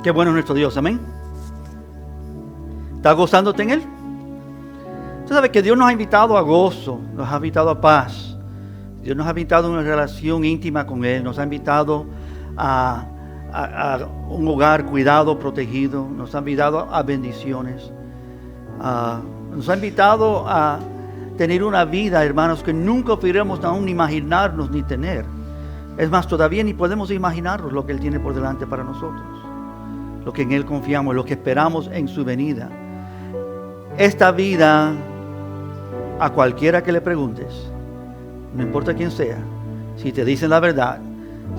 Qué bueno es nuestro Dios, amén. ¿Estás gozándote en Él? Usted sabe que Dios nos ha invitado a gozo, nos ha invitado a paz. Dios nos ha invitado a una relación íntima con Él, nos ha invitado a un hogar cuidado, protegido, nos ha invitado a bendiciones. Nos ha invitado a tener una vida, hermanos, que nunca pudiéramos aún imaginarnos ni tener. Es más, todavía ni podemos imaginarnos lo que Él tiene por delante para nosotros. Lo que en Él confiamos, lo que esperamos en su venida. Esta vida, a cualquiera que le preguntes, no importa quién sea, si te dicen la verdad,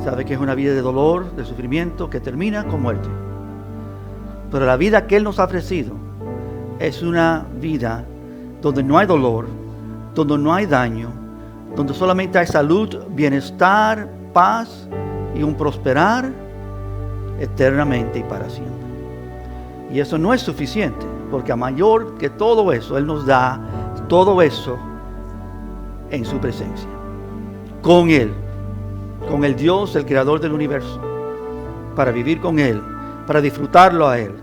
sabe que es una vida de dolor, de sufrimiento, que termina con muerte. Pero la vida que Él nos ha ofrecido es una vida donde no hay dolor, donde no hay daño, donde solamente hay salud, bienestar, paz y un prosperar eternamente y para siempre. Y eso no es suficiente, porque a mayor que todo eso, Él nos da todo eso en su presencia. Con Él, con el Dios, el creador del universo, para vivir con Él, para disfrutarlo a Él,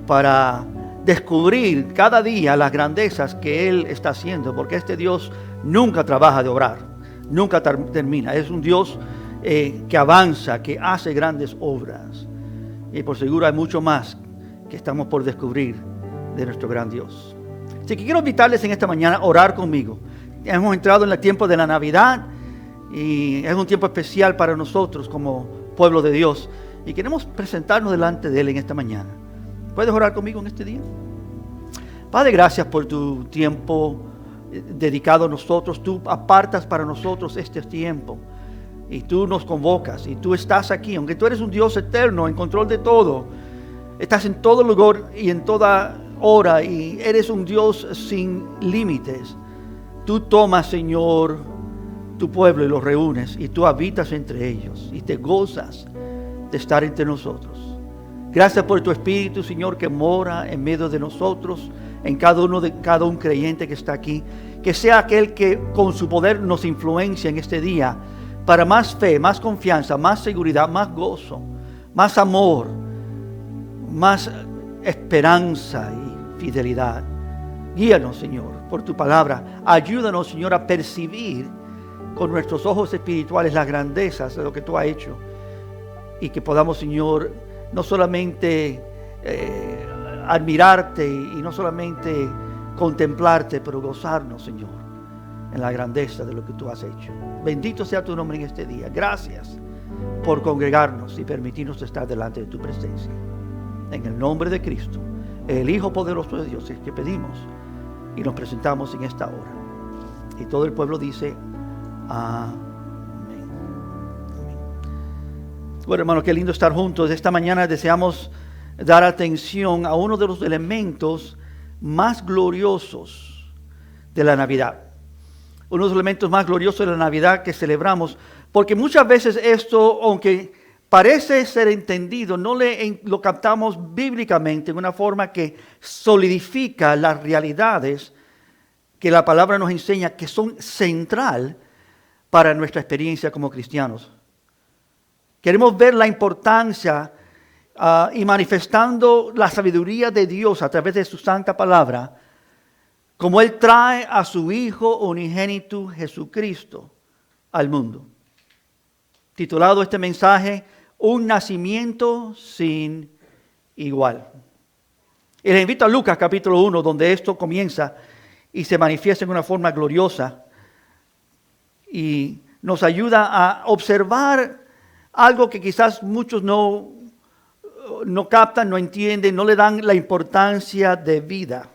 para descubrir cada día las grandezas que Él está haciendo, porque este Dios nunca trabaja de obrar, nunca termina. Es un Dios que avanza, que hace grandes obras. Y por seguro hay mucho más que estamos por descubrir de nuestro gran Dios. Así que quiero invitarles en esta mañana a orar conmigo. Hemos entrado en el tiempo de la Navidad y es un tiempo especial para nosotros como pueblo de Dios. Y queremos presentarnos delante de Él en esta mañana. ¿Puedes orar conmigo en este día? Padre, gracias por tu tiempo dedicado a nosotros. Tú apartas para nosotros este tiempo. Y tú nos convocas. Y tú estás aquí. Aunque tú eres un Dios eterno, en control de todo. Estás en todo lugar y en toda hora. Y eres un Dios sin límites. Tú tomas, Señor, tu pueblo y los reúnes. Y tú habitas entre ellos. Y te gozas de estar entre nosotros. Gracias por tu Espíritu, Señor, que mora en medio de nosotros, en cada un creyente que está aquí. Que sea aquel que con su poder nos influencia en este día para más fe, más confianza, más seguridad, más gozo, más amor, más esperanza y fidelidad. Guíanos, Señor, por tu palabra. Ayúdanos, Señor, a percibir con nuestros ojos espirituales las grandezas de lo que tú has hecho. Y que podamos, Señor, no solamente admirarte y no solamente contemplarte, pero gozarnos, Señor, en la grandeza de lo que tú has hecho. Bendito sea tu nombre en este día. Gracias por congregarnos y permitirnos estar delante de tu presencia. En el nombre de Cristo, el Hijo poderoso de Dios, es que pedimos y nos presentamos en esta hora. Y todo el pueblo dice amén. Bueno, hermano, qué lindo estar juntos. Esta mañana deseamos dar atención a uno de los elementos más gloriosos de la Navidad. Uno de los elementos más gloriosos de la Navidad que celebramos, porque muchas veces esto, aunque parece ser entendido, no lo captamos bíblicamente en una forma que solidifica las realidades que la palabra nos enseña, que son central para nuestra experiencia como cristianos. Queremos ver la importancia y manifestando la sabiduría de Dios a través de su santa palabra, como Él trae a su Hijo unigénito Jesucristo al mundo. Titulado este mensaje, Un nacimiento sin igual. Y les invito a Lucas capítulo 1, donde esto comienza y se manifiesta en una forma gloriosa. Y nos ayuda a observar algo que quizás muchos no captan, no entienden, no le dan la importancia debida.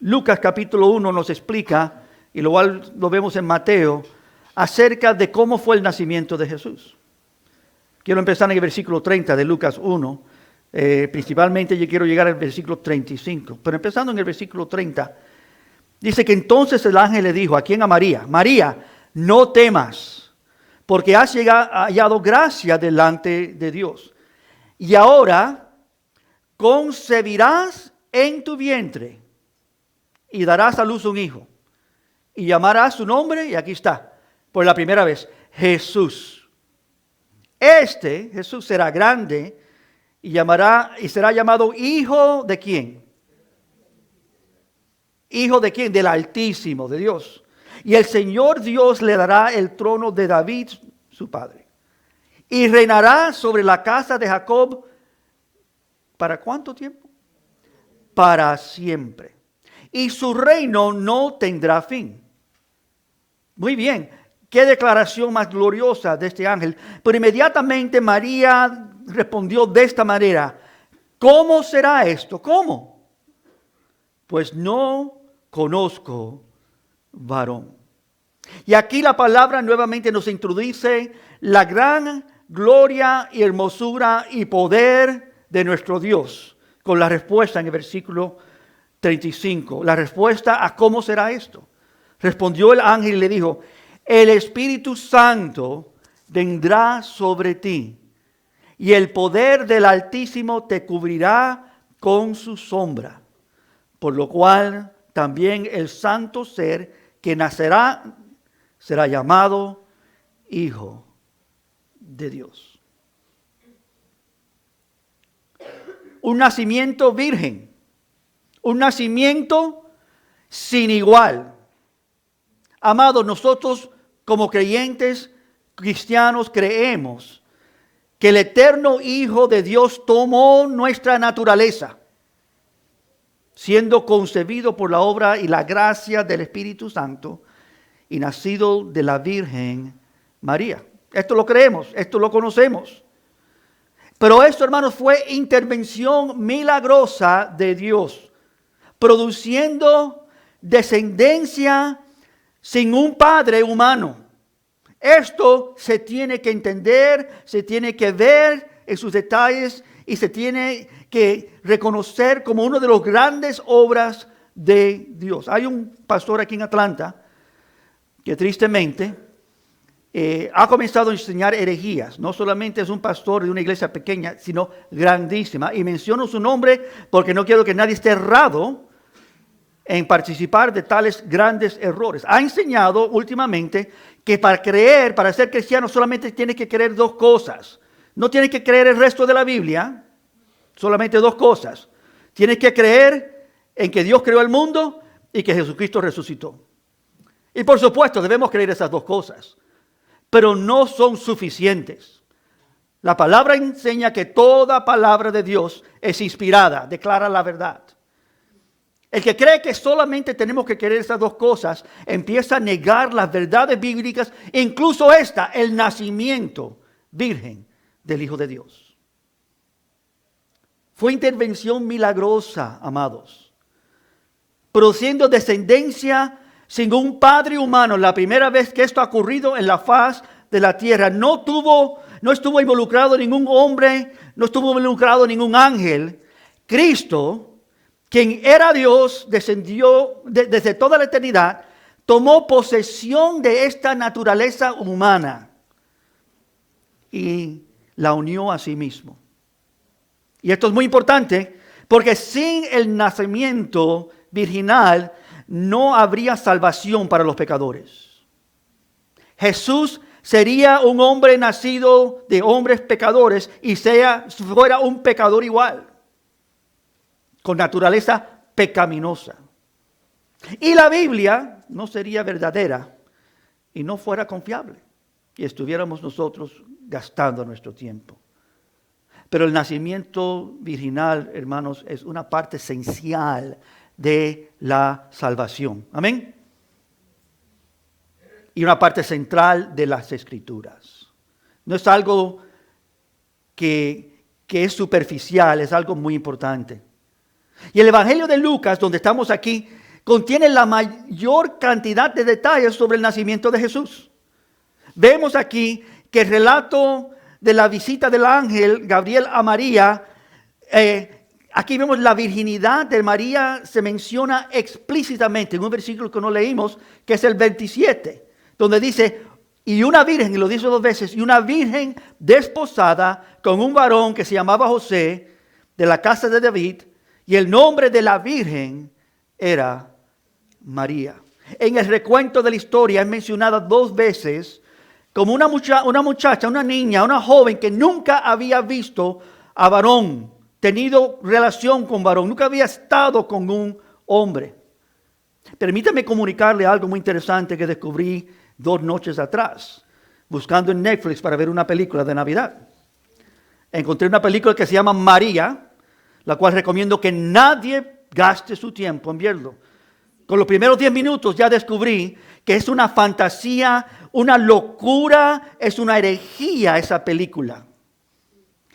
Lucas capítulo 1 nos explica, y lo cual lo vemos en Mateo, acerca de cómo fue el nacimiento de Jesús. Quiero empezar en el versículo 30 de Lucas 1. Principalmente yo quiero llegar al versículo 35. Pero empezando en el versículo 30, dice que entonces el ángel le dijo, ¿a quién? A María. María, no temas, porque has hallado gracia delante de Dios. Y ahora concebirás en tu vientre y darás a luz un hijo. Y llamarás su nombre, y aquí está, por la primera vez, Jesús. Este, Jesús, será grande y será llamado Hijo de ¿quién? ¿Hijo de quién? Del Altísimo, de Dios. Y el Señor Dios le dará el trono de David, su padre. Y reinará sobre la casa de Jacob. ¿Para cuánto tiempo? Para siempre. Y su reino no tendrá fin. Muy bien. Qué declaración más gloriosa de este ángel. Pero inmediatamente María respondió de esta manera: ¿cómo será esto? ¿Cómo? Pues no conozco varón. Y aquí la palabra nuevamente nos introduce la gran gloria y hermosura y poder de nuestro Dios, con la respuesta en el versículo 35. La respuesta a cómo será esto. Respondió el ángel y le dijo: el Espíritu Santo vendrá sobre ti, y el poder del Altísimo te cubrirá con su sombra. Por lo cual también el santo ser que nacerá será llamado Hijo de Dios. Un nacimiento virgen, un nacimiento sin igual. Amados, nosotros como creyentes cristianos creemos que el eterno Hijo de Dios tomó nuestra naturaleza, siendo concebido por la obra y la gracia del Espíritu Santo y nacido de la Virgen María. Esto lo creemos, esto lo conocemos. Pero esto, hermanos, fue intervención milagrosa de Dios, produciendo descendencia sin un padre humano. Esto se tiene que entender, se tiene que ver en sus detalles y se tiene que reconocer como una de las grandes obras de Dios. Hay un pastor aquí en Atlanta que tristemente ha comenzado a enseñar herejías. No solamente es un pastor de una iglesia pequeña, sino grandísima. Y menciono su nombre porque no quiero que nadie esté errado en participar de tales grandes errores. Ha enseñado últimamente que para creer, para ser cristiano, solamente tiene que creer dos cosas. No tiene que creer el resto de la Biblia, solamente dos cosas. Tienes que creer en que Dios creó el mundo y que Jesucristo resucitó. Y por supuesto debemos creer esas dos cosas, pero no son suficientes. La palabra enseña que toda palabra de Dios es inspirada, declara la verdad. El que cree que solamente tenemos que creer esas dos cosas, empieza a negar las verdades bíblicas, incluso el nacimiento virgen del Hijo de Dios. Fue intervención milagrosa, amados, produciendo descendencia sin un padre humano. La primera vez que esto ha ocurrido en la faz de la tierra, no estuvo involucrado ningún hombre, no estuvo involucrado ningún ángel. Cristo, quien era Dios, descendió desde toda la eternidad, tomó posesión de esta naturaleza humana y la unió a sí mismo. Y esto es muy importante porque sin el nacimiento virginal no habría salvación para los pecadores. Jesús sería un hombre nacido de hombres pecadores y fuera un pecador igual, con naturaleza pecaminosa. Y la Biblia no sería verdadera y no fuera confiable. Y estuviéramos nosotros gastando nuestro tiempo. Pero el nacimiento virginal, hermanos, es una parte esencial de la salvación. Amén. Y una parte central de las Escrituras. No es algo que es superficial, es algo muy importante. Y el Evangelio de Lucas, donde estamos aquí, contiene la mayor cantidad de detalles sobre el nacimiento de Jesús. Vemos aquí que el relato de la visita del ángel Gabriel a María, aquí vemos la virginidad de María, se menciona explícitamente en un versículo que no leímos, que es el 27, donde dice, y una virgen, y lo dice dos veces, y una virgen desposada con un varón que se llamaba José, de la casa de David, y el nombre de la virgen era María. En el recuento de la historia es mencionada dos veces como una muchacha, una niña, una joven que nunca había visto a varón, tenido relación con varón, nunca había estado con un hombre. Permítame comunicarle algo muy interesante que descubrí 2 noches atrás, buscando en Netflix para ver una película de Navidad. Encontré una película que se llama María, la cual recomiendo que nadie gaste su tiempo en verlo. Con los primeros 10 minutos ya descubrí que es una fantasía, una locura, es una herejía esa película.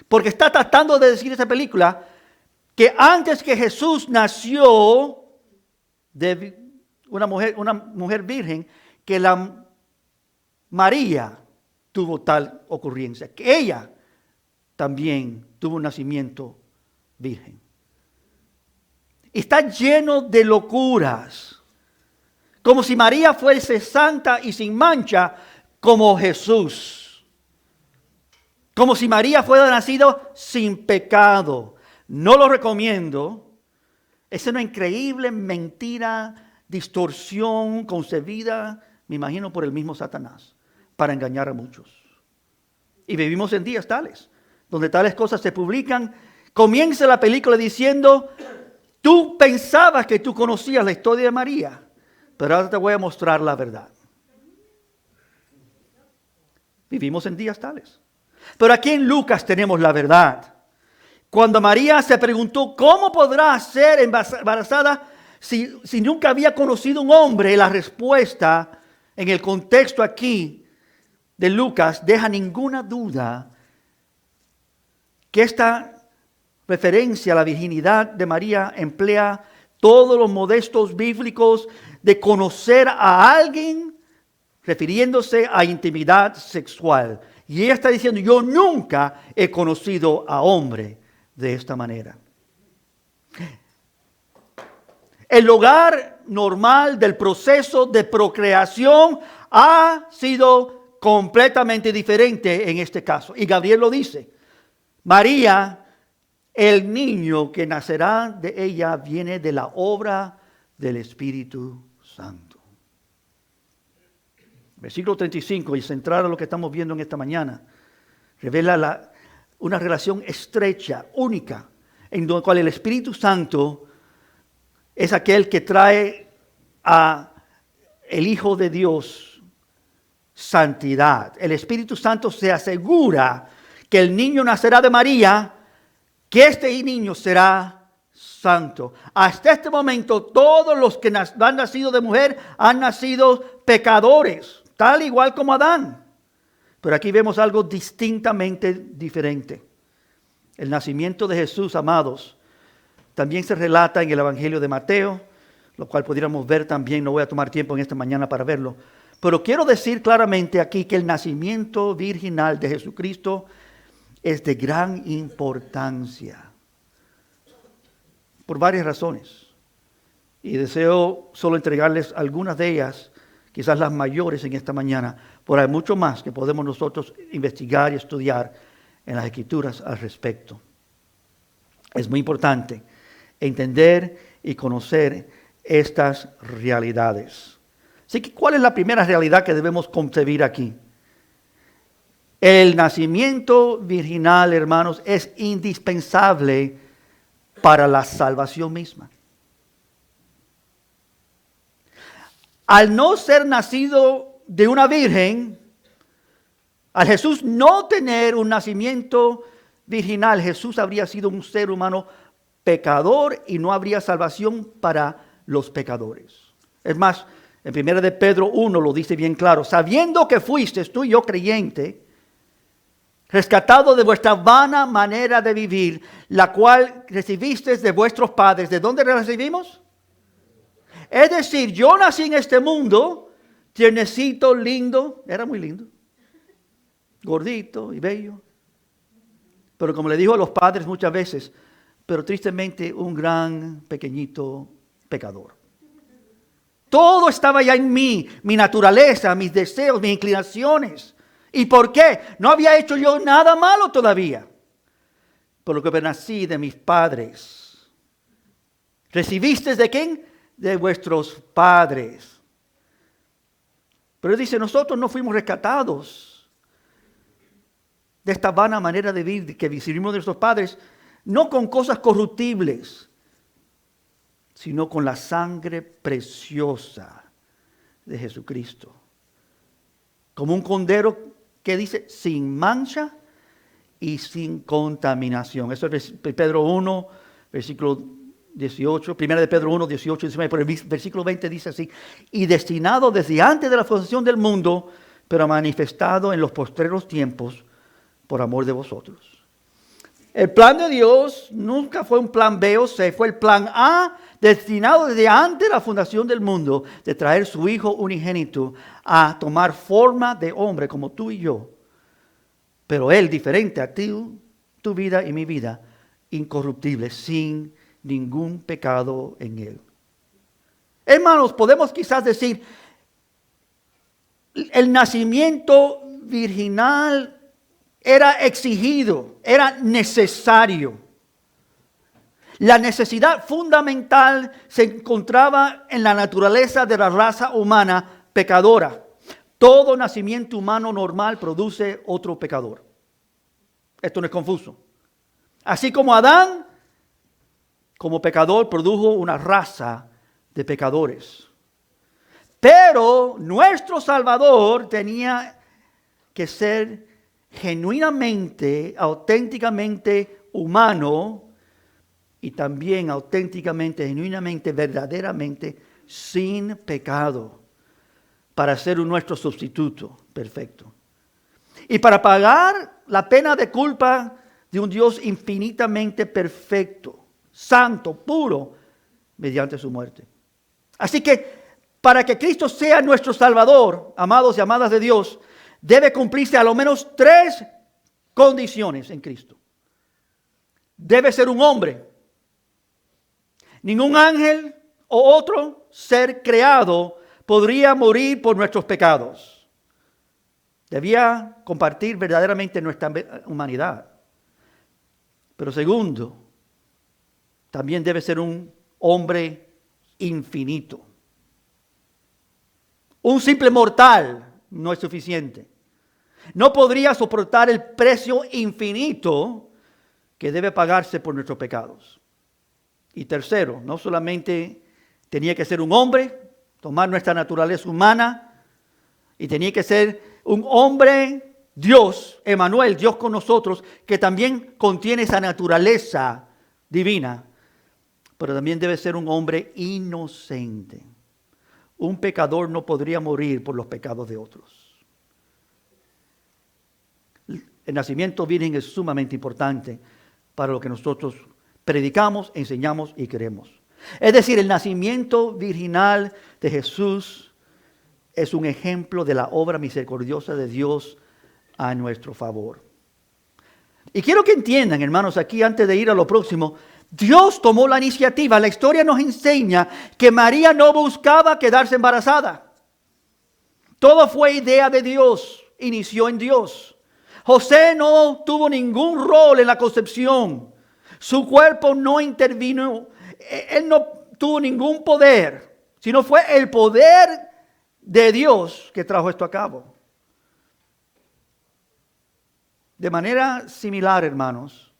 Porque está tratando de decir esa película que antes que Jesús nació de una mujer virgen, que la María tuvo tal ocurrencia, que ella también tuvo un nacimiento virgen. Está lleno de locuras, como si María fuese santa y sin mancha como Jesús, como si María fuera nacido sin pecado. No lo recomiendo. Es una increíble mentira, distorsión concebida, me imagino, por el mismo Satanás, para engañar a muchos. Y vivimos en días tales, donde tales cosas se publican. Comienza la película diciendo: tú pensabas que tú conocías la historia de María, pero ahora te voy a mostrar la verdad. Vivimos en días tales. Pero aquí en Lucas tenemos la verdad. Cuando María se preguntó cómo podrá ser embarazada si nunca había conocido un hombre, la respuesta en el contexto aquí de Lucas deja ninguna duda que esta referencia a la virginidad de María emplea todos los modestos bíblicos de conocer a alguien refiriéndose a intimidad sexual. Y ella está diciendo: yo nunca he conocido a hombre de esta manera. El lugar normal del proceso de procreación ha sido completamente diferente en este caso. Y Gabriel lo dice. María, el niño que nacerá de ella viene de la obra del Espíritu Santo. Versículo 35, y centrar a lo que estamos viendo en esta mañana, revela una relación estrecha, única, en la cual el Espíritu Santo es aquel que trae a el Hijo de Dios santidad. El Espíritu Santo se asegura que el niño nacerá de María, que este niño será santo. Hasta este momento, todos los que han nacido de mujer han nacido pecadores, tal igual como Adán. Pero aquí vemos algo distintamente diferente. El nacimiento de Jesús, amados, también se relata en el Evangelio de Mateo, lo cual pudiéramos ver también. No voy a tomar tiempo en esta mañana para verlo. Pero quiero decir claramente aquí que el nacimiento virginal de Jesucristo es de gran importancia. Por varias razones. Y deseo solo entregarles algunas de ellas, quizás las mayores en esta mañana, pero hay mucho más que podemos nosotros investigar y estudiar en las Escrituras al respecto. Es muy importante entender y conocer estas realidades. Así que, ¿cuál es la primera realidad que debemos concebir aquí? El nacimiento virginal, hermanos, es indispensable para la salvación misma. Al no ser nacido de una virgen, al Jesús no tener un nacimiento virginal, Jesús habría sido un ser humano pecador y no habría salvación para los pecadores. Es más, en 1 de Pedro 1 lo dice bien claro: sabiendo que fuisteis tú y yo creyente, rescatado de vuestra vana manera de vivir, la cual recibisteis de vuestros padres. ¿De dónde la recibimos? Es decir, yo nací en este mundo, tiernecito, lindo, era muy lindo, gordito y bello. Pero como le digo a los padres muchas veces, pero tristemente un gran pequeñito pecador. Todo estaba ya en mí, mi naturaleza, mis deseos, mis inclinaciones. ¿Y por qué? No había hecho yo nada malo todavía. Por lo que nací de mis padres. ¿Recibisteis de quién? De vuestros padres. Pero él dice, nosotros no fuimos rescatados de esta vana manera de vivir que vivimos de nuestros padres, no con cosas corruptibles, sino con la sangre preciosa de Jesucristo. Como un cordero que dice, sin mancha y sin contaminación. Eso es Pedro 1, versículo 18, primera de Pedro 1, 18, 19, pero el versículo 20 dice así, y destinado desde antes de la fundación del mundo, pero manifestado en los postreros tiempos por amor de vosotros. El plan de Dios nunca fue un plan B o C, fue el plan A, destinado desde antes de la fundación del mundo, de traer su Hijo unigénito a tomar forma de hombre como tú y yo. Pero Él, diferente a ti, tu vida y mi vida, incorruptible, sin ningún pecado en Él. Hermanos, podemos quizás decir, el nacimiento virginal era exigido, era necesario. La necesidad fundamental se encontraba en la naturaleza de la raza humana pecadora. Todo nacimiento humano normal produce otro pecador. Esto no es confuso. Así como Adán, como pecador, produjo una raza de pecadores. Pero nuestro Salvador tenía que ser genuinamente, auténticamente humano y también auténticamente, genuinamente, verdaderamente sin pecado para ser nuestro sustituto perfecto. Y para pagar la pena de culpa de un Dios infinitamente perfecto, santo, puro, mediante su muerte. Así que para que Cristo sea nuestro Salvador, amados y amadas de Dios, debe cumplirse a lo menos 3 condiciones en Cristo. Debe ser un hombre. Ningún ángel o otro ser creado podría morir por nuestros pecados. Debía compartir verdaderamente nuestra humanidad. Pero segundo, también debe ser un hombre infinito. Un simple mortal no es suficiente. No podría soportar el precio infinito que debe pagarse por nuestros pecados. Y tercero, no solamente tenía que ser un hombre, tomar nuestra naturaleza humana, y tenía que ser un hombre, Dios, Emmanuel, Dios con nosotros, que también contiene esa naturaleza divina, pero también debe ser un hombre inocente. Un pecador no podría morir por los pecados de otros. El nacimiento virgen es sumamente importante para lo que nosotros predicamos, enseñamos y queremos. Es decir, el nacimiento virginal de Jesús es un ejemplo de la obra misericordiosa de Dios a nuestro favor. Y quiero que entiendan, hermanos, aquí antes de ir a lo próximo, Dios tomó la iniciativa. La historia nos enseña que María no buscaba quedarse embarazada. Todo fue idea de Dios, inició en Dios. José no tuvo ningún rol en la concepción. Su cuerpo no intervino, él no tuvo ningún poder, sino fue el poder de Dios que trajo esto a cabo. De manera similar, hermanos,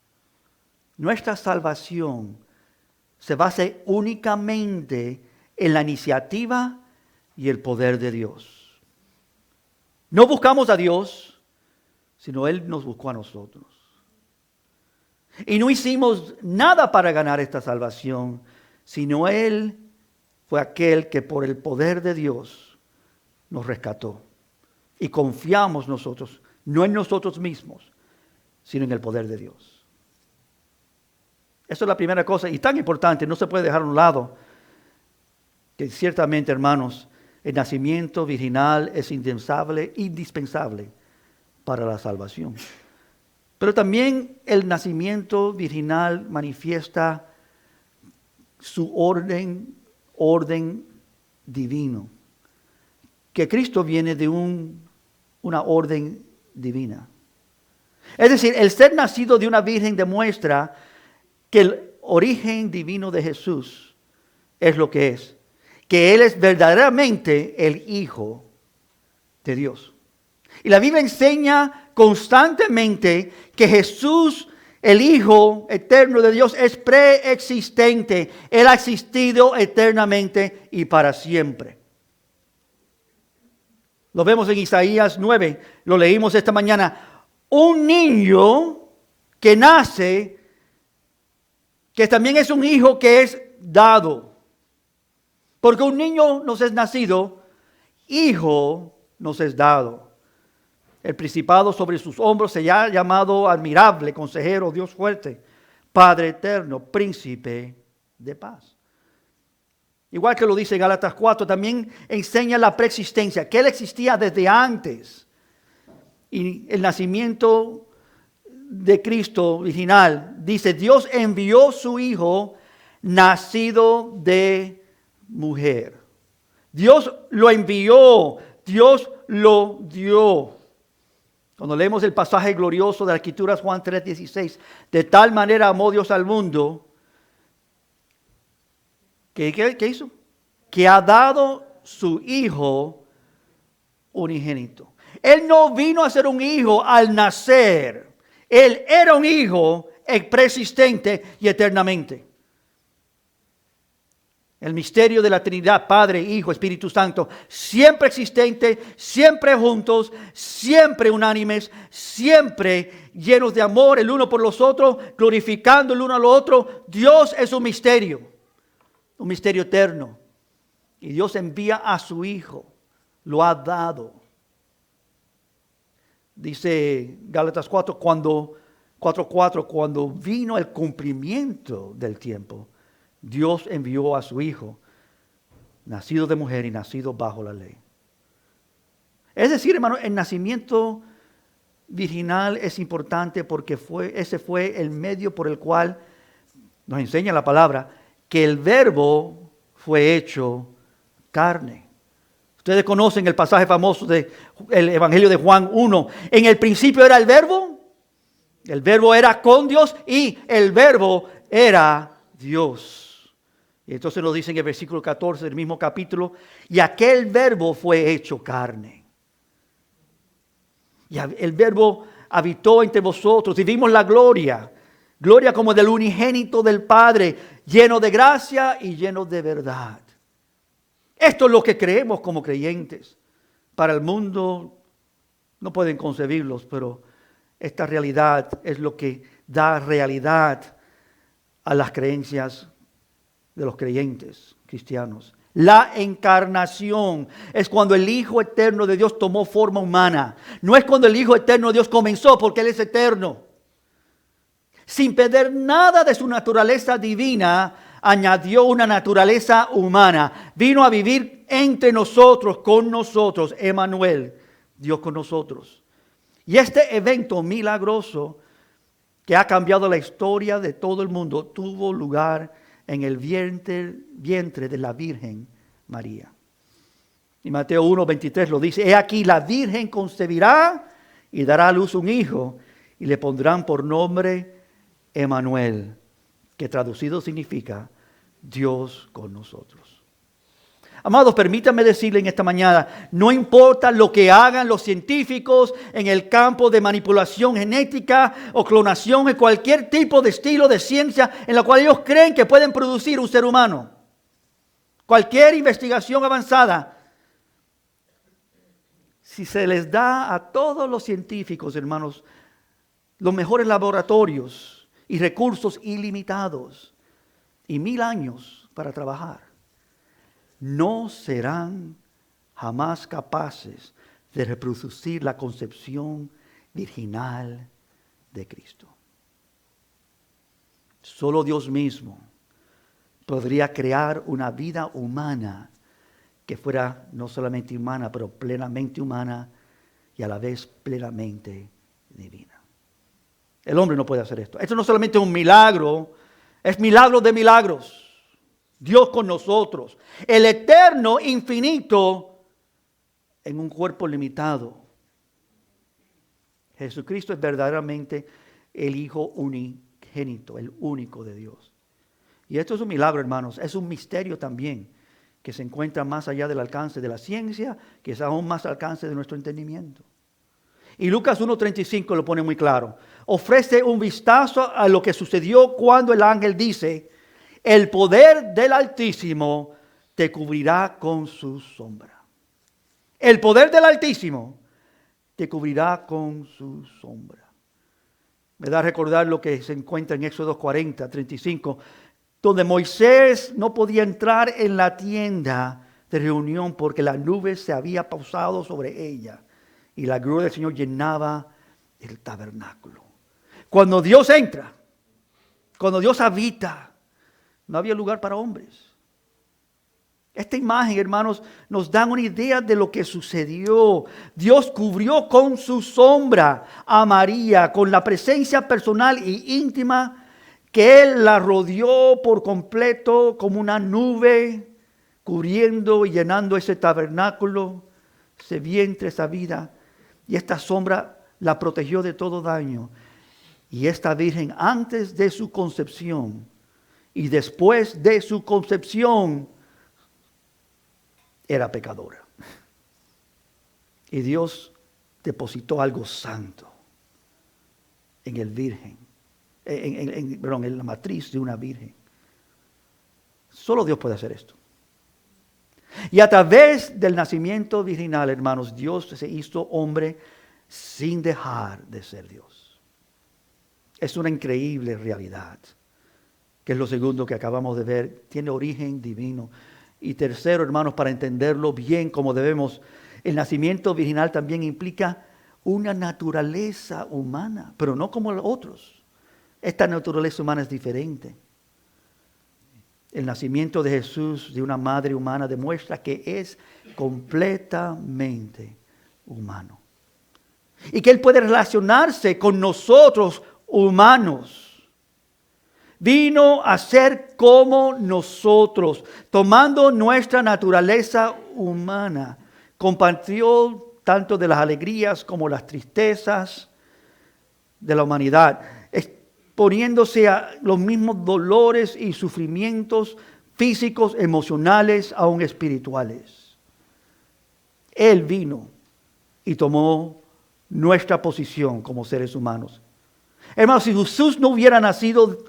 nuestra salvación se basa únicamente en la iniciativa y el poder de Dios. No buscamos a Dios, sino Él nos buscó a nosotros. Y no hicimos nada para ganar esta salvación, sino Él fue aquel que por el poder de Dios nos rescató. Y confiamos nosotros, no en nosotros mismos, sino en el poder de Dios. Eso es la primera cosa, y tan importante, no se puede dejar a un lado, que ciertamente, hermanos, el nacimiento virginal es indispensable para la salvación. Pero también el nacimiento virginal manifiesta su orden divino. Que Cristo viene de una orden divina. Es decir, el ser nacido de una virgen demuestra que el origen divino de Jesús es lo que es. Que Él es verdaderamente el Hijo de Dios. Y la Biblia enseña constantemente que Jesús, el Hijo eterno de Dios, es preexistente. Él ha existido eternamente y para siempre. Lo vemos en Isaías 9, lo leímos esta mañana. Un niño que nace, que también es un hijo que es dado. Porque un niño nos es nacido, hijo nos es dado. El principado sobre sus hombros se ha llamado admirable, consejero, Dios fuerte, Padre eterno, príncipe de paz. Igual que lo dice Gálatas 4, también enseña la preexistencia, que Él existía desde antes. Y el nacimiento de Cristo original dice, Dios envió su Hijo nacido de mujer. Dios lo envió, Dios lo dio. Cuando leemos el pasaje glorioso de la Escritura, Juan 3:16, de tal manera amó Dios al mundo, ¿qué hizo? Que ha dado su Hijo unigénito. Él no vino a ser un hijo al nacer. Él era un hijo preexistente y eternamente. El misterio de la Trinidad, Padre, Hijo, Espíritu Santo, siempre existente, siempre juntos, siempre unánimes, siempre llenos de amor el uno por los otros, glorificando el uno al otro. Dios es un misterio eterno. Y Dios envía a su Hijo, lo ha dado. Dice Gálatas 4:4, cuando vino el cumplimiento del tiempo, Dios envió a su Hijo, nacido de mujer y nacido bajo la ley. Es decir, hermano, el nacimiento virginal es importante porque ese fue el medio por el cual nos enseña la palabra que el Verbo fue hecho carne. Ustedes conocen el pasaje famoso del Evangelio de Juan 1. En el principio era el Verbo era con Dios y el Verbo era Dios. Y entonces nos dice en el versículo 14 del mismo capítulo, y aquel Verbo fue hecho carne. Y el Verbo habitó entre vosotros y vimos la gloria como del unigénito del Padre, lleno de gracia y lleno de verdad. Esto es lo que creemos como creyentes. Para el mundo no pueden concebirlos, pero esta realidad es lo que da realidad a las creencias de los creyentes cristianos. La encarnación es cuando el Hijo eterno de Dios tomó forma humana. No es cuando el Hijo eterno de Dios comenzó, porque Él es eterno. Sin perder nada de su naturaleza divina, añadió una naturaleza humana. Vino a vivir entre nosotros, con nosotros, Emmanuel, Dios con nosotros. Y este evento milagroso que ha cambiado la historia de todo el mundo tuvo lugar en el vientre de la Virgen María. Y Mateo 1:23 lo dice, he aquí la Virgen concebirá y dará a luz un hijo y le pondrán por nombre Emmanuel, que traducido significa Dios con nosotros. Amados, permítanme decirle en esta mañana, no importa lo que hagan los científicos en el campo de manipulación genética o clonación, en cualquier tipo de estilo de ciencia en la cual ellos creen que pueden producir un ser humano. Cualquier investigación avanzada, si se les da a todos los científicos, hermanos, los mejores laboratorios y recursos ilimitados y 1000 años para trabajar, no serán jamás capaces de reproducir la concepción virginal de Cristo. Solo Dios mismo podría crear una vida humana que fuera no solamente humana, pero plenamente humana y a la vez plenamente divina. El hombre no puede hacer esto. Esto no solamente es un milagro, es milagro de milagros. Dios con nosotros, el eterno infinito en un cuerpo limitado. Jesucristo es verdaderamente el Hijo unigénito, el único de Dios. Y esto es un milagro, hermanos, es un misterio también. que se encuentra más allá del alcance de la ciencia, que es aún más al alcance de nuestro entendimiento. Y Lucas 1:35 lo pone muy claro. Ofrece un vistazo a lo que sucedió cuando el ángel dice: el poder del Altísimo te cubrirá con su sombra. El poder del Altísimo te cubrirá con su sombra. Me da a recordar lo que se encuentra en Éxodo 40:35, donde Moisés no podía entrar en la tienda de reunión porque la nube se había posado sobre ella y la gloria del Señor llenaba el tabernáculo. Cuando Dios entra, cuando Dios habita, no había lugar para hombres. Esta imagen, hermanos, nos da una idea de lo que sucedió. Dios cubrió con su sombra a María, con la presencia personal y íntima, que Él la rodeó por completo como una nube, cubriendo y llenando ese tabernáculo, ese vientre, esa vida. Y esta sombra la protegió de todo daño. Y esta virgen, antes de su concepción y después de su concepción, era pecadora. Y Dios depositó algo santo en el virgen, en la matriz de una virgen. Solo Dios puede hacer esto. Y a través del nacimiento virginal, hermanos, Dios se hizo hombre sin dejar de ser Dios. Es una increíble realidad, que es lo segundo que acabamos de ver. Tiene origen divino. Y tercero, hermanos, para entenderlo bien como debemos, el nacimiento virginal también implica una naturaleza humana, pero no como los otros. Esta naturaleza humana es diferente. El nacimiento de Jesús de una madre humana demuestra que es completamente humano. Y que Él puede relacionarse con nosotros humanos. Vino a ser como nosotros, tomando nuestra naturaleza humana. Compartió tanto de las alegrías como las tristezas de la humanidad, exponiéndose a los mismos dolores y sufrimientos físicos, emocionales, aún espirituales. Él vino y tomó nuestra posición como seres humanos. Hermanos, si Jesús no hubiera nacido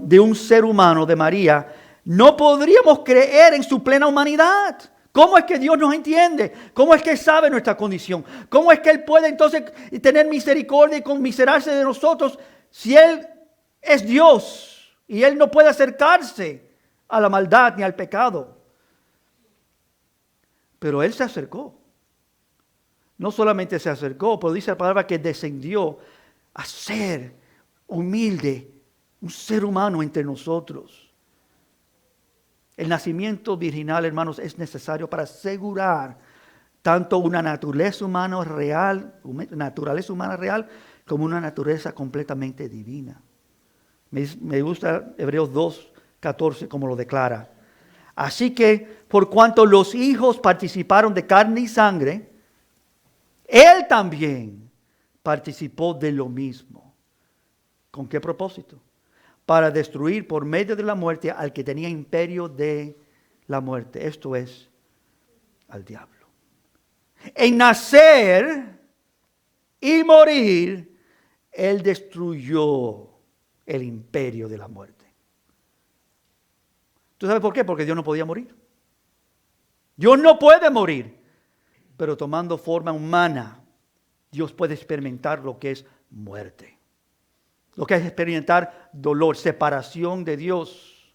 de un ser humano, de María, no podríamos creer en su plena humanidad. ¿Cómo es que Dios nos entiende? ¿Cómo es que Él sabe nuestra condición? ¿Cómo es que Él puede entonces tener misericordia y conmiserarse de nosotros si Él es Dios y Él no puede acercarse a la maldad ni al pecado? Pero Él se acercó. No solamente se acercó, pero dice la palabra que descendió a ser humilde, un ser humano entre nosotros. El nacimiento virginal, hermanos, es necesario para asegurar tanto una naturaleza humana real como una naturaleza completamente divina. Me gusta Hebreos 2:14 como lo declara. Así que por cuanto los hijos participaron de carne y sangre, Él también participó de lo mismo. ¿Con qué propósito? Para destruir por medio de la muerte al que tenía imperio de la muerte. Esto es, al diablo. En nacer y morir, Él destruyó el imperio de la muerte. ¿Tú sabes por qué? Porque Dios no podía morir. Dios no puede morir. Pero tomando forma humana, Dios puede experimentar lo que es muerte. Lo que es experimentar dolor, separación de Dios,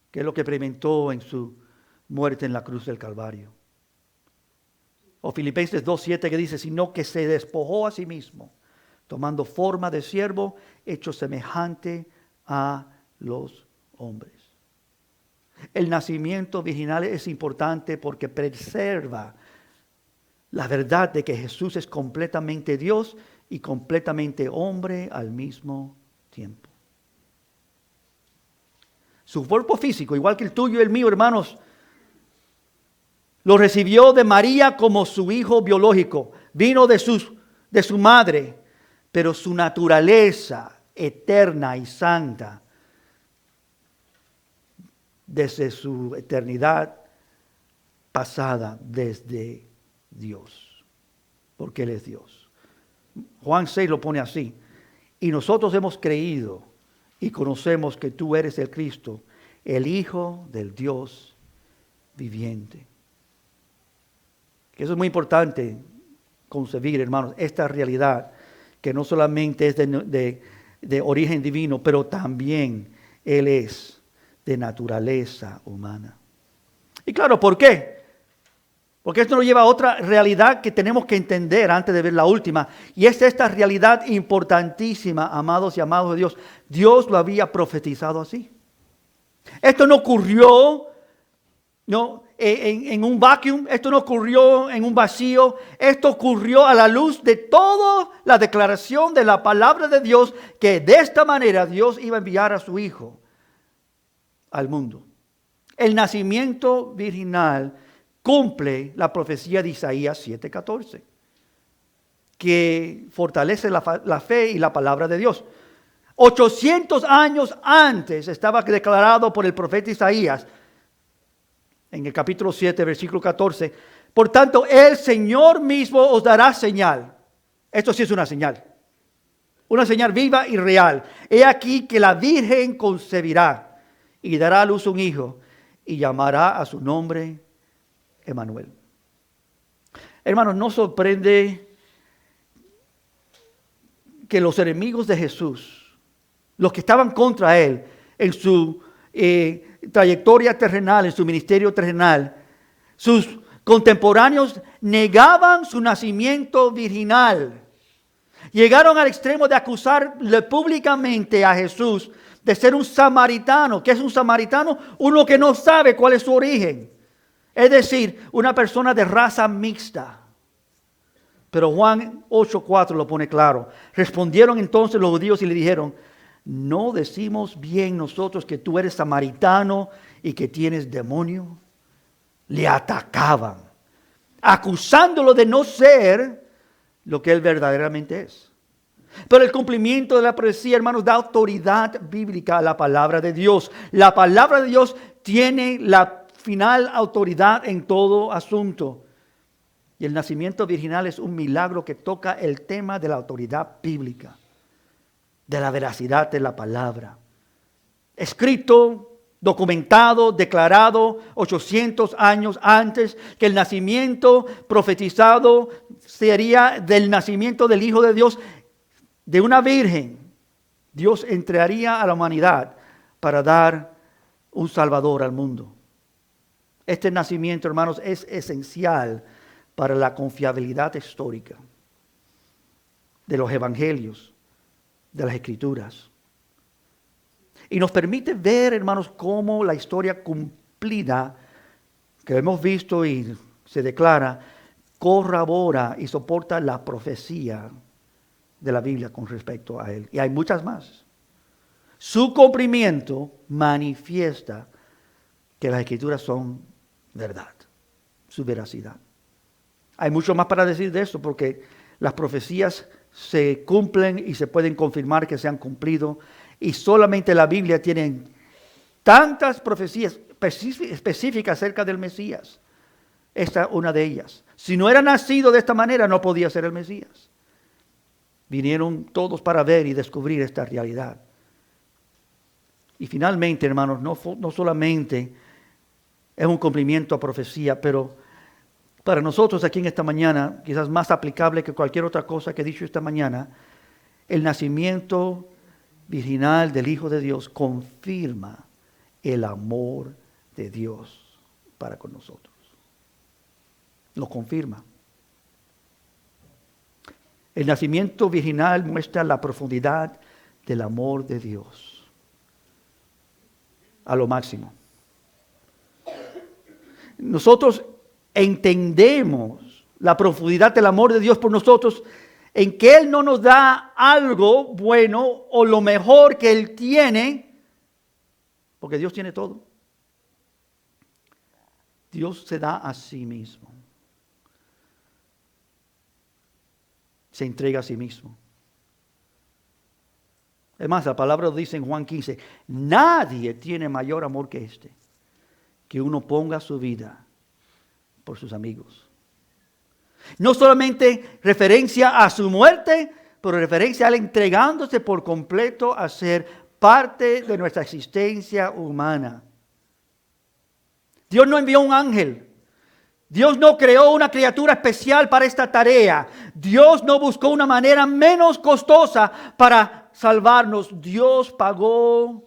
que es lo que experimentó en su muerte en la cruz del Calvario. O Filipenses 2:7 que dice, sino que se despojó a sí mismo, tomando forma de siervo, hecho semejante a los hombres. El nacimiento virginal es importante porque preserva la verdad de que Jesús es completamente Dios y completamente hombre al mismo tiempo. Su cuerpo físico, igual que el tuyo y el mío, hermanos, lo recibió de María como su hijo biológico. Vino de su madre, pero su naturaleza eterna y santa desde su eternidad pasada, desde Dios, porque Él es Dios. Juan 6 lo pone así: y nosotros hemos creído y conocemos que tú eres el Cristo, el Hijo del Dios viviente. Eso es muy importante concebir, hermanos, esta realidad que no solamente es de origen divino, pero también Él es de naturaleza humana. Y claro, ¿por qué? Porque esto nos lleva a otra realidad que tenemos que entender antes de ver la última. Y es esta realidad importantísima, amados y amados de Dios. Dios lo había profetizado así. Esto no ocurrió en un vacuum, esto no ocurrió en un vacío. Esto ocurrió a la luz de toda la declaración de la palabra de Dios, que de esta manera Dios iba a enviar a su Hijo al mundo. El nacimiento virginal cumple la profecía de Isaías 7:14, que fortalece la fe y la palabra de Dios. 800 años antes estaba declarado por el profeta Isaías, en el capítulo 7, versículo 14: por tanto, el Señor mismo os dará señal. Esto sí es una señal viva y real. He aquí que la Virgen concebirá y dará a luz un hijo, y llamará a su nombre Emmanuel. Hermanos, no sorprende que los enemigos de Jesús, los que estaban contra Él en su trayectoria terrenal, en su ministerio terrenal, sus contemporáneos negaban su nacimiento virginal. Llegaron al extremo de acusarle públicamente a Jesús de ser un samaritano. ¿Qué es un samaritano? Uno que no sabe cuál es su origen. Es decir, una persona de raza mixta. Pero Juan 8:4 lo pone claro. Respondieron entonces los judíos y le dijeron: ¿no decimos bien nosotros que tú eres samaritano y que tienes demonio? Le atacaban, acusándolo de no ser lo que él verdaderamente es. Pero el cumplimiento de la profecía, hermanos, da autoridad bíblica a la palabra de Dios. La palabra de Dios tiene la final autoridad en todo asunto. Y el nacimiento virginal es un milagro que toca el tema de la autoridad bíblica, de la veracidad de la palabra. Escrito, documentado, declarado 800 años antes que el nacimiento profetizado sería del nacimiento del Hijo de Dios, de una virgen. Dios entraría a la humanidad para dar un Salvador al mundo. Este nacimiento, hermanos, es esencial para la confiabilidad histórica de los evangelios, de las Escrituras. Y nos permite ver, hermanos, cómo la historia cumplida que hemos visto y se declara, corrobora y soporta la profecía de la Biblia con respecto a él. Y hay muchas más. Su cumplimiento manifiesta que las Escrituras son verdad, su veracidad. Hay mucho más para decir de eso, porque las profecías se cumplen y se pueden confirmar que se han cumplido. Y solamente la Biblia tiene tantas profecías específicas acerca del Mesías. Esta es una de ellas. Si no era nacido de esta manera, no podía ser el Mesías. Vinieron todos para ver y descubrir esta realidad. Y finalmente, hermanos, no solamente es un cumplimiento a profecía, pero para nosotros aquí en esta mañana, quizás más aplicable que cualquier otra cosa que he dicho esta mañana, el nacimiento virginal del Hijo de Dios confirma el amor de Dios para con nosotros. Lo confirma. El nacimiento virginal muestra la profundidad del amor de Dios a lo máximo. Nosotros entendemos la profundidad del amor de Dios por nosotros en que Él no nos da algo bueno o lo mejor que Él tiene, porque Dios tiene todo. Dios se da a sí mismo. Se entrega a sí mismo. Es más, la palabra dice en Juan 15, nadie tiene mayor amor que este, que uno ponga su vida por sus amigos. No solamente referencia a su muerte, pero referencia a él entregándose por completo a ser parte de nuestra existencia humana. Dios no envió un ángel. Dios no creó una criatura especial para esta tarea. Dios no buscó una manera menos costosa para salvarnos. Dios pagó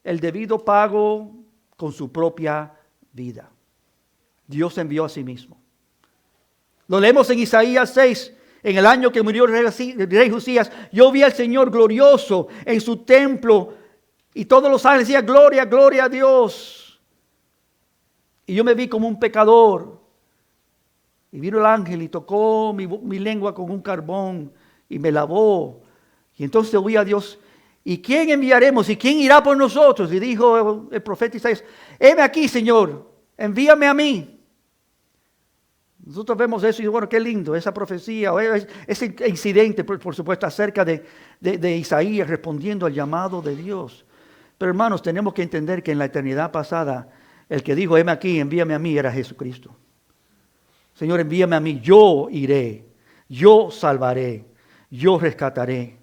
el debido pago con su propia vida. Dios envió a sí mismo. Lo leemos en Isaías 6. En el año que murió el rey Josías, yo vi al Señor glorioso en su templo. Y todos los ángeles decían, gloria, gloria a Dios. Y yo me vi como un pecador. Y vino el ángel y tocó mi lengua con un carbón y me lavó. Y entonces oí a Dios, ¿y quién enviaremos? ¿Y quién irá por nosotros? Y dijo el profeta Isaías, heme aquí, Señor, envíame a mí. Nosotros vemos eso y bueno, qué lindo, esa profecía, ese incidente, por supuesto, acerca de Isaías respondiendo al llamado de Dios. Pero hermanos, tenemos que entender que en la eternidad pasada, el que dijo, heme aquí, envíame a mí, era Jesucristo. Señor, envíame a mí, yo iré, yo salvaré, yo rescataré,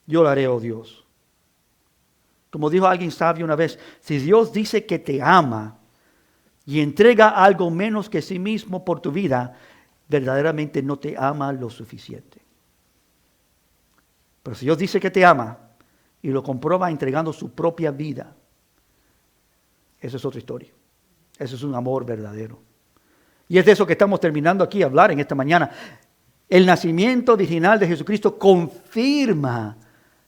yo lo haré, oh Dios. Como dijo alguien sabio una vez, si Dios dice que te ama y entrega algo menos que sí mismo por tu vida, verdaderamente no te ama lo suficiente. Pero si Dios dice que te ama y lo comprueba entregando su propia vida, eso es otra historia. Eso es un amor verdadero. Y es de eso que estamos terminando aquí a hablar en esta mañana. El nacimiento original de Jesucristo confirma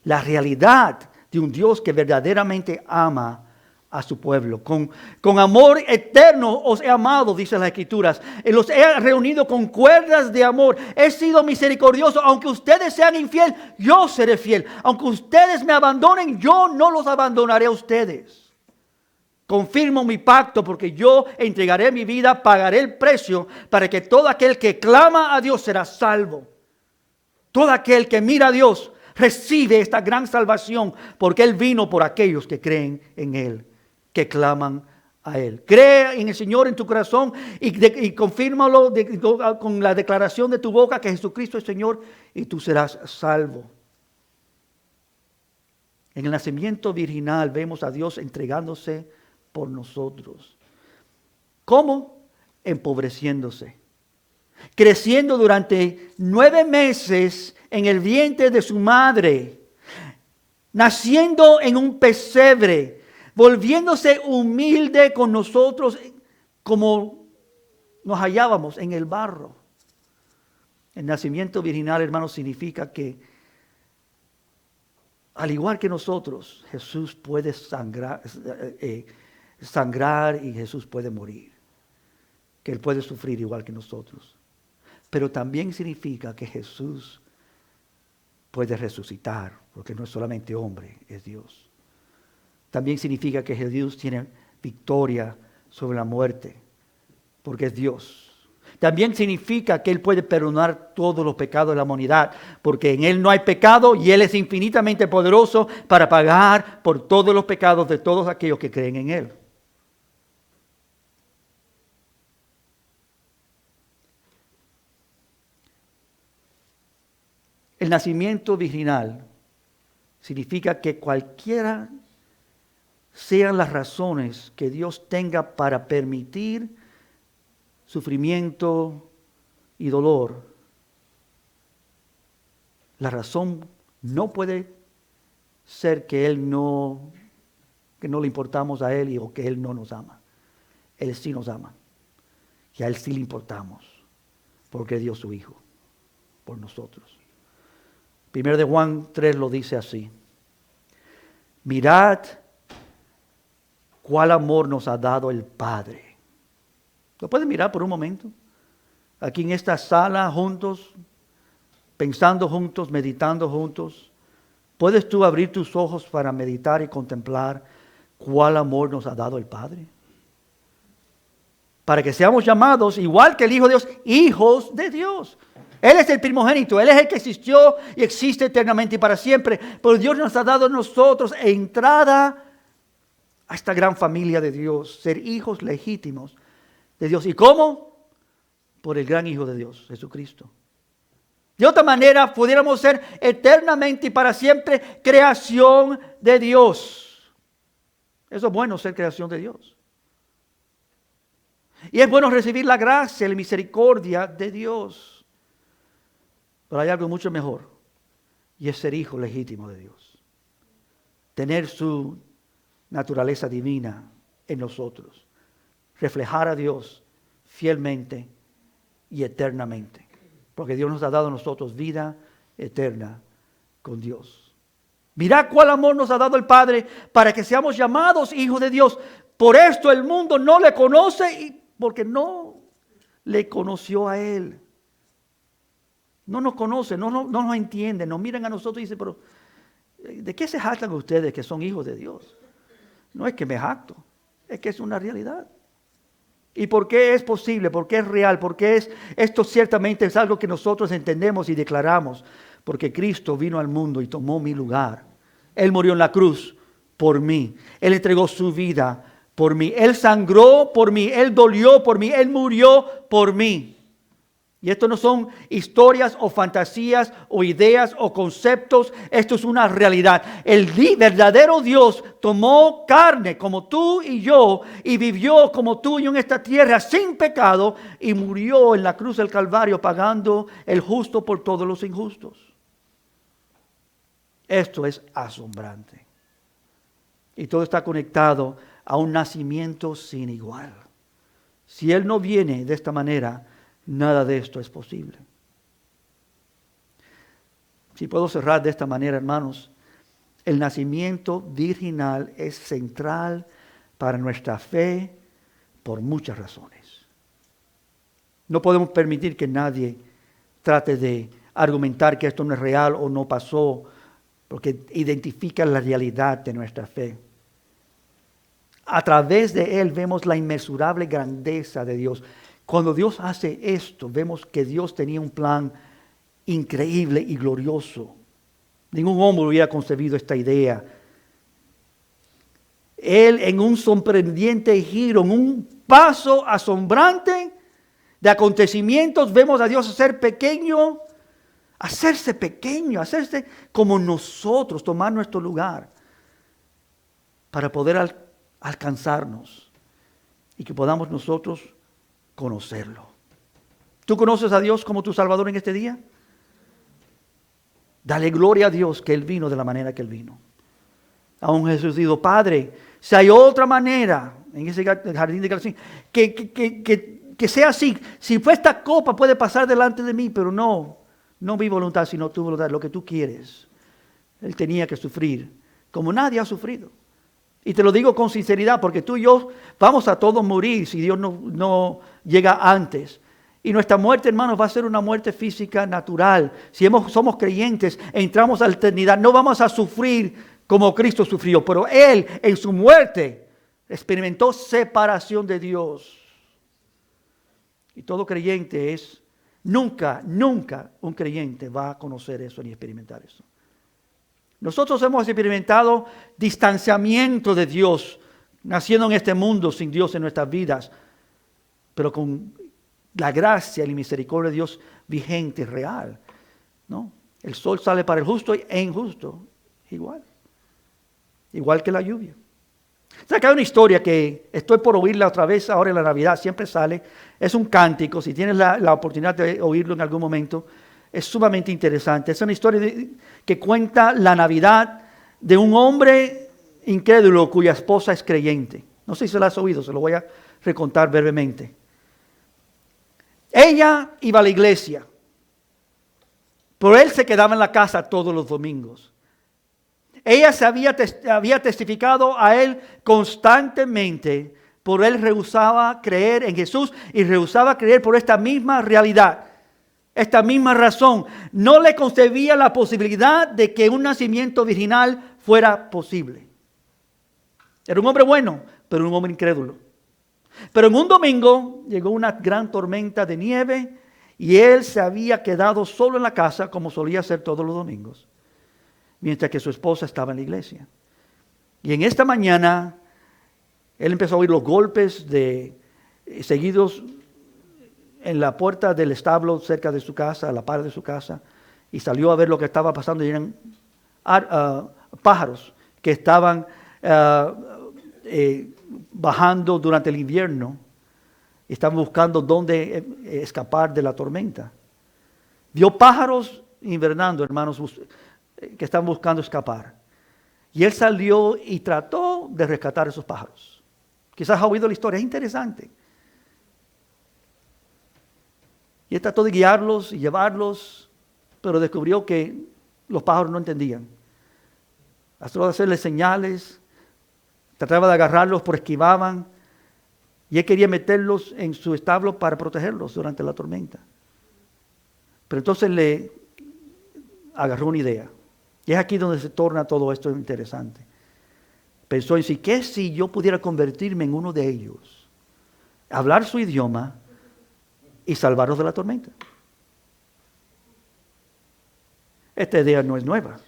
la realidad de un Dios que verdaderamente ama a su pueblo. Con amor eterno os he amado, dice las Escrituras. Los he reunido con cuerdas de amor. He sido misericordioso. Aunque ustedes sean infieles, yo seré fiel. Aunque ustedes me abandonen, yo no los abandonaré a ustedes. Confirmo mi pacto porque yo entregaré mi vida, pagaré el precio para que todo aquel que clama a Dios será salvo. Todo aquel que mira a Dios recibe esta gran salvación porque Él vino por aquellos que creen en Él, que claman a Él. Cree en el Señor en tu corazón y confírmalo con la declaración de tu boca que Jesucristo es Señor y tú serás salvo. En el nacimiento virginal vemos a Dios entregándose por nosotros. ¿Cómo? Empobreciéndose. Creciendo durante 9 meses en el vientre de su madre. Naciendo en un pesebre. Volviéndose humilde con nosotros como nos hallábamos en el barro. El nacimiento virginal, hermanos, significa que al igual que nosotros, Jesús puede sangrar y Jesús puede morir. Que Él puede sufrir igual que nosotros. Pero también significa que Jesús puede resucitar, porque no es solamente hombre, es Dios. También significa que Jesús tiene victoria sobre la muerte, porque es Dios. También significa que Él puede perdonar todos los pecados de la humanidad, porque en Él no hay pecado y Él es infinitamente poderoso para pagar por todos los pecados de todos aquellos que creen en Él. El nacimiento virginal significa que cualquiera sean las razones que Dios tenga para permitir sufrimiento y dolor, la razón no puede ser que no le importamos a Él o que Él no nos ama. Él sí nos ama. Y a Él sí le importamos, porque dio su Hijo por nosotros. 1 de Juan 3 lo dice así. Mirad cuál amor nos ha dado el Padre. ¿Lo puedes mirar por un momento? Aquí en esta sala juntos, pensando juntos, meditando juntos. ¿Puedes tú abrir tus ojos para meditar y contemplar cuál amor nos ha dado el Padre? Para que seamos llamados, igual que el Hijo de Dios, hijos de Dios. Él es el primogénito, Él es el que existió y existe eternamente y para siempre. Pero Dios nos ha dado a nosotros entrada a esta gran familia de Dios, ser hijos legítimos de Dios. ¿Y cómo? Por el gran Hijo de Dios, Jesucristo. De otra manera, pudiéramos ser eternamente y para siempre creación de Dios. Eso es bueno, ser creación de Dios. Y es bueno recibir la gracia y la misericordia de Dios. Pero hay algo mucho mejor, y es ser hijo legítimo de Dios. Tener su naturaleza divina en nosotros. Reflejar a Dios fielmente y eternamente. Porque Dios nos ha dado a nosotros vida eterna con Dios. Mirad cuál amor nos ha dado el Padre para que seamos llamados hijos de Dios. Por esto el mundo no le conoce y porque no le conoció a Él. No nos conoce, no nos entiende, nos miran a nosotros y dicen, pero ¿de qué se jactan ustedes que son hijos de Dios? No es que me jacto, es que es una realidad. ¿Y por qué es posible? ¿Por qué es real? ¿Por qué esto ciertamente es algo que nosotros entendemos y declaramos? Porque Cristo vino al mundo y tomó mi lugar. Él murió en la cruz por mí. Él entregó su vida por mí. Él sangró por mí. Él dolió por mí. Él murió por mí. Y esto no son historias o fantasías o ideas o conceptos. Esto es una realidad. El verdadero Dios tomó carne como tú y yo y vivió como tú y yo en esta tierra sin pecado y murió en la cruz del Calvario pagando el justo por todos los injustos. Esto es asombrante. Y todo está conectado a un nacimiento sin igual. Si Él no viene de esta manera, nada de esto es posible. Si puedo cerrar de esta manera, hermanos, el nacimiento virginal es central para nuestra fe por muchas razones. No podemos permitir que nadie trate de argumentar que esto no es real o no pasó, porque identifica la realidad de nuestra fe. A través de él vemos la inmensurable grandeza de Dios. Cuando Dios hace esto, vemos que Dios tenía un plan increíble y glorioso. Ningún hombre hubiera concebido esta idea. Él, en un sorprendente giro, en un paso asombrante de acontecimientos, vemos a Dios hacerse pequeño, hacerse como nosotros, tomar nuestro lugar para poder alcanzarnos y que podamos nosotros conocerlo. ¿Tú conoces a Dios como tu Salvador en este día? Dale gloria a Dios que Él vino de la manera que Él vino. Aún Jesús dijo, Padre, si hay otra manera en ese jardín de Getsemaní, que sea así. Si fue esta copa puede pasar delante de mí, pero no mi voluntad, sino tu voluntad, lo que tú quieres. Él tenía que sufrir como nadie ha sufrido. Y te lo digo con sinceridad, porque tú y yo vamos a todos morir si Dios no llega antes. Y nuestra muerte, hermanos, va a ser una muerte física natural. Si somos creyentes, entramos a la eternidad, no vamos a sufrir como Cristo sufrió. Pero Él, en su muerte, experimentó separación de Dios. Y todo creyente nunca un creyente va a conocer eso ni experimentar eso. Nosotros hemos experimentado distanciamiento de Dios, naciendo en este mundo sin Dios en nuestras vidas, pero con la gracia y la misericordia de Dios vigente, real, ¿no? El sol sale para el justo e injusto, igual que la lluvia. O sea, que hay una historia que estoy por oírla otra vez ahora en la Navidad, siempre sale, es un cántico, si tienes la oportunidad de oírlo en algún momento, es sumamente interesante. Es una historia que cuenta la Navidad de un hombre incrédulo cuya esposa es creyente. No sé si se la has oído, se lo voy a recontar brevemente. Ella iba a la iglesia, pero él se quedaba en la casa todos los domingos. Ella había testificado a él constantemente, pero él rehusaba creer en Jesús y rehusaba creer por esta misma realidad. Esta misma razón, no le concebía la posibilidad de que un nacimiento virginal fuera posible. Era un hombre bueno, pero un hombre incrédulo. Pero en un domingo llegó una gran tormenta de nieve y él se había quedado solo en la casa como solía hacer todos los domingos, mientras que su esposa estaba en la iglesia. Y en esta mañana Él empezó a oír los golpes seguidos en la puerta del establo cerca de su casa, a la par de su casa, y salió a ver lo que estaba pasando. Y eran pájaros que estaban bajando durante el invierno. Estaban buscando dónde escapar de la tormenta. Vio pájaros invernando, hermanos, que estaban buscando escapar. Y él salió y trató de rescatar a esos pájaros. Quizás ha oído la historia, es interesante. Y él trató de guiarlos y llevarlos, pero descubrió que los pájaros no entendían. Trató de hacerles señales, trataba de agarrarlos, pero esquivaban. Y él quería meterlos en su establo para protegerlos durante la tormenta. Pero entonces le agarró una idea. Y es aquí donde se torna todo esto interesante. Pensó en sí, ¿qué si yo pudiera convertirme en uno de ellos? Hablar su idioma y salvarlos de la tormenta. Esta idea no es nueva.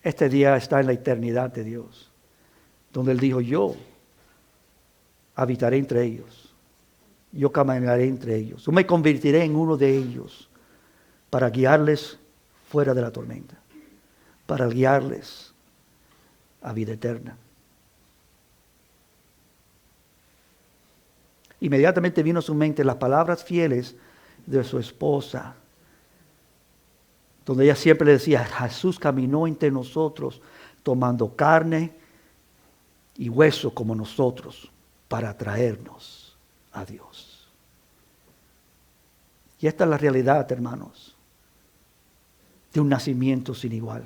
Este día está en la eternidad de Dios, donde Él dijo, yo habitaré entre ellos, yo caminaré entre ellos, yo me convertiré en uno de ellos para guiarles fuera de la tormenta, para guiarles a vida eterna. Inmediatamente vino a su mente las palabras fieles de su esposa, donde ella siempre le decía, Jesús caminó entre nosotros tomando carne y hueso como nosotros para traernos a Dios. Y esta es la realidad, hermanos, de un nacimiento sin igual.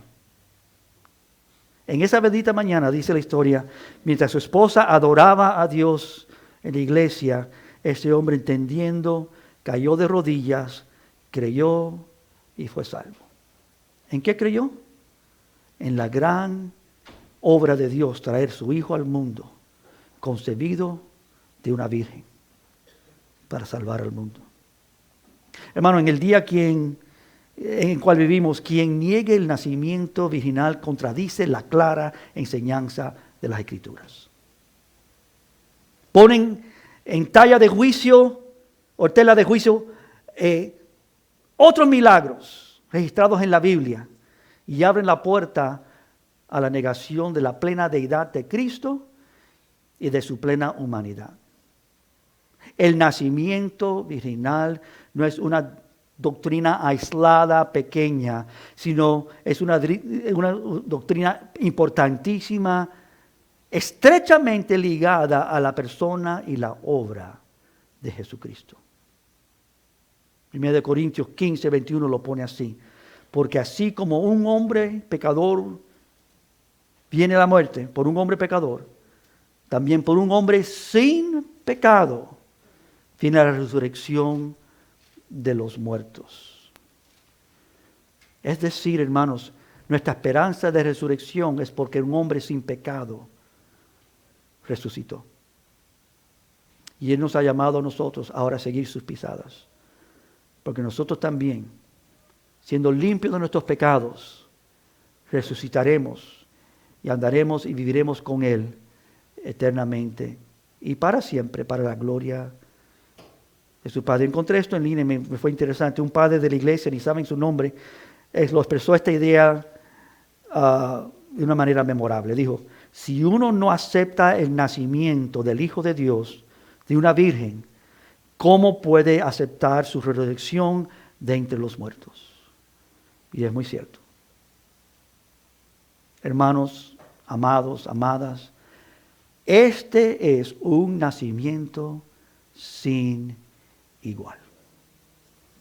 En esa bendita mañana, dice la historia, mientras su esposa adoraba a Dios en la iglesia, este hombre, entendiendo, cayó de rodillas, creyó y fue salvo. ¿En qué creyó? En la gran obra de Dios, traer su Hijo al mundo, concebido de una virgen, para salvar al mundo. Hermano, en el día en el cual vivimos, quien niegue el nacimiento virginal contradice la clara enseñanza de las Escrituras. Ponen en talla de juicio o tela de juicio otros milagros registrados en la Biblia y abren la puerta a la negación de la plena deidad de Cristo y de su plena humanidad. El nacimiento virginal no es una doctrina aislada, pequeña, sino es una doctrina importantísima, estrechamente ligada a la persona y la obra de Jesucristo. 1 Corintios 15, 21 lo pone así. Porque así como un hombre pecador viene la muerte por un hombre pecador, también por un hombre sin pecado viene la resurrección de los muertos. Es decir, hermanos, nuestra esperanza de resurrección es porque un hombre sin pecado resucitó. Y Él nos ha llamado a nosotros ahora a seguir sus pisadas. Porque nosotros también, siendo limpios de nuestros pecados, resucitaremos y andaremos y viviremos con Él eternamente y para siempre, para la gloria de su Padre. Encontré esto en línea y me fue interesante. Un padre de la iglesia, ni saben su nombre, lo expresó esta idea de una manera memorable. Dijo, si uno no acepta el nacimiento del Hijo de Dios, de una virgen, ¿cómo puede aceptar su resurrección de entre los muertos? Y es muy cierto. Hermanos, amados, amadas, este es un nacimiento sin igual.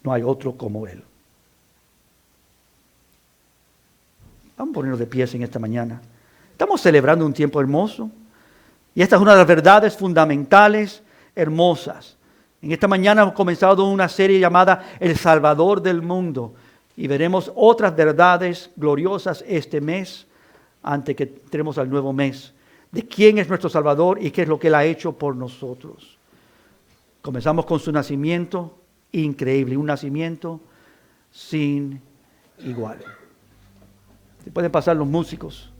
No hay otro como Él. Vamos a ponernos de pies en esta mañana. Estamos celebrando un tiempo hermoso. Y esta es una de las verdades fundamentales, hermosas. En esta mañana hemos comenzado una serie llamada El Salvador del Mundo. Y veremos otras verdades gloriosas este mes, antes que entremos al nuevo mes, de quién es nuestro Salvador y qué es lo que Él ha hecho por nosotros. Comenzamos con su nacimiento, increíble, un nacimiento sin igual. Pueden pasar los músicos.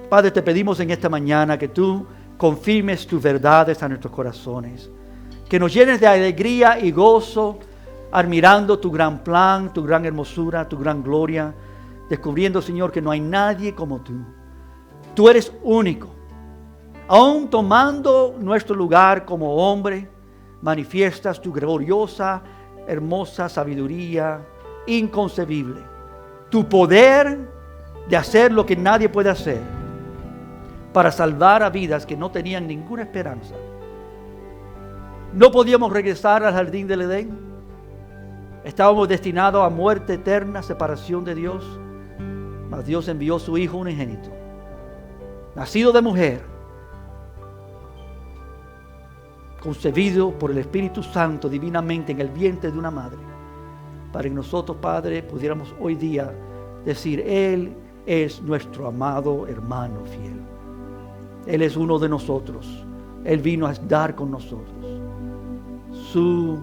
Padre, te pedimos en esta mañana que tú confirmes tus verdades a nuestros corazones. Que nos llenes de alegría y gozo, admirando tu gran plan, tu gran hermosura, tu gran gloria, descubriendo, Señor, que no hay nadie como tú. Tú eres único. Aún tomando nuestro lugar como hombre, manifiestas tu gloriosa, hermosa sabiduría inconcebible. Tu poder de hacer lo que nadie puede hacer para salvar a vidas que no tenían ninguna esperanza. No podíamos regresar al jardín del Edén. Estábamos destinados a muerte eterna, separación de Dios. Mas Dios envió su Hijo unigénito, nacido de mujer, concebido por el Espíritu Santo divinamente en el vientre de una madre, para que nosotros, Padre, pudiéramos hoy día decir: Él es nuestro amado hermano fiel. Él es uno de nosotros. Él vino a estar con nosotros. Su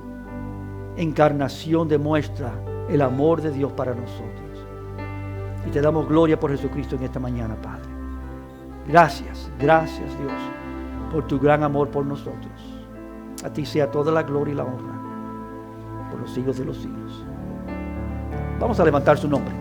encarnación demuestra el amor de Dios para nosotros. Y te damos gloria por Jesucristo en esta mañana, Padre. Gracias, gracias, Dios, por tu gran amor por nosotros. A ti sea toda la gloria y la honra por los siglos de los siglos. Vamos a levantar su nombre.